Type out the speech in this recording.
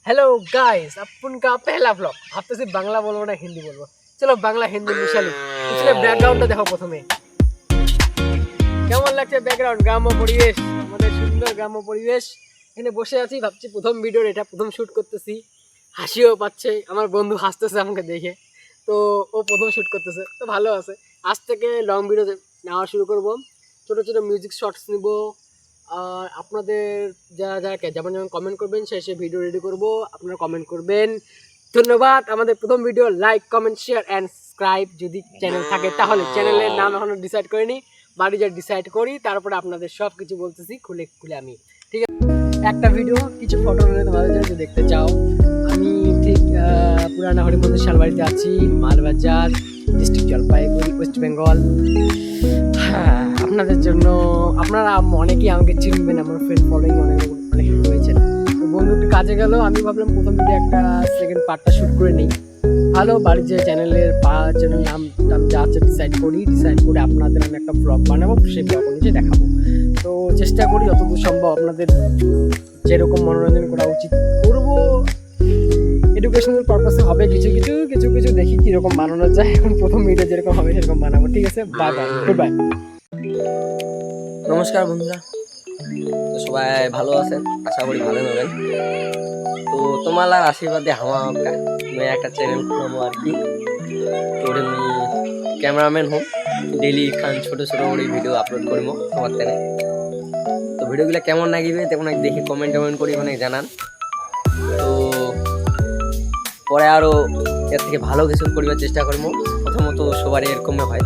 Hello guys, अपन का पहला blog. ভাবতে সে বাংলা বলবো না হিন্দি বলবো। চলো বাংলা হিন্দি মিশালি। পিছনে ব্যাকগ্রাউন্ডটা দেখো প্রথমে। কেমন লাগছে ব্যাকগ্রাউন্ড? গ্রাম্য পরিবেশ, আমাদের সুন্দর গ্রাম্য পরিবেশ। এখানে বসে আছি, ভাবছি প্রথম ভিডিওর এটা প্রথম শুট করতেছি। হাসিও পাচ্ছে, আমার বন্ধু হাসতেছে আমাকে দেখে। তো ও প্রথম শুট করতেছে, তো ভালো আছে। আজ থেকে লং ভিডিও নেওয়া শুরু করব। ছোটো ছোটো মিউজিক শর্টস নিব। আর আপনাদের যারা যারা যেমন যেমন কমেন্ট করবেন সে ভিডিও রেডি করব, আপনারা কমেন্ট করবেন। ধন্যবাদ। আমাদের প্রথম video like comment share and subscribe যদি চ্যানেল থাকে, তাহলে চ্যানেলের নাম এখনও ডিসাইড করিনি, বাড়ি যা ডিসাইড করি তারপরে আপনাদের সব কিছু বলতেছি খুলে খুলে আমি। ঠিক আছে, একটা ভিডিও কিছু ফটো নিয়ে তোমাদের জন্য যদি দেখতে চাও, আমি ঠিক পুরানা হরিমন্দির শালবাড়িতে আছি, মালবাজার, ডিস্ট্রিক্ট জলপাইগুড়ি, ওয়েস্ট বেঙ্গল। হ্যাঁ, আপনাদের জন্য আপনারা অনেকেই আমাকে চিনবেন, আমার ফ্রেন্ড ফলোয়িং অনেক রয়েছেন। তো বন্ধু একটু কাজে গেল, আমি ভাবলাম প্রথম দিকে একটা সেকেন্ড পার্টটা শ্যুট করে নিই। ভালো, বাড়ির যে চ্যানেলের নাম যা আছে ডিসাইড করে আপনাদের আমি একটা ব্লগ বানাবো, সেই ব্লগ অনুযায়ী দেখাবো। তো চেষ্টা করি যতদূর সম্ভব আপনাদের যেরকম মনোরঞ্জন করা উচিত করবো। এডুকেশনাল পারপাসে হবে, কিছু কিছু কিছু কিছু দেখি কীরকম বানানো যায়। এখন প্রথম ভিডিও যেরকম হবে সেরকম বানাবো। ঠিক আছে, বাই বাই, গুড বাই। নমস্কার বন্ধুরা, তো সবাই ভালো আছেন, আশা করি ভালো হবেন। তো তোমার আশীর্বাদে मैं একটা চ্যানেল খুলবো আর কি। তো আমি ক্যামেরাম্যান হম, ডেইলি খান ছোট ছোট করে ভিডিও আপলোড করবো তোমার চ্যানেল। তো ভিডিওগুলো কেমন লাগিবে তেমন দেখে কমেন্ট করি অনেক জানান। তো পরে আরও এর থেকে ভালো কিছু করার চেষ্টা করবো। প্রথমত সবারই এরকম হয়।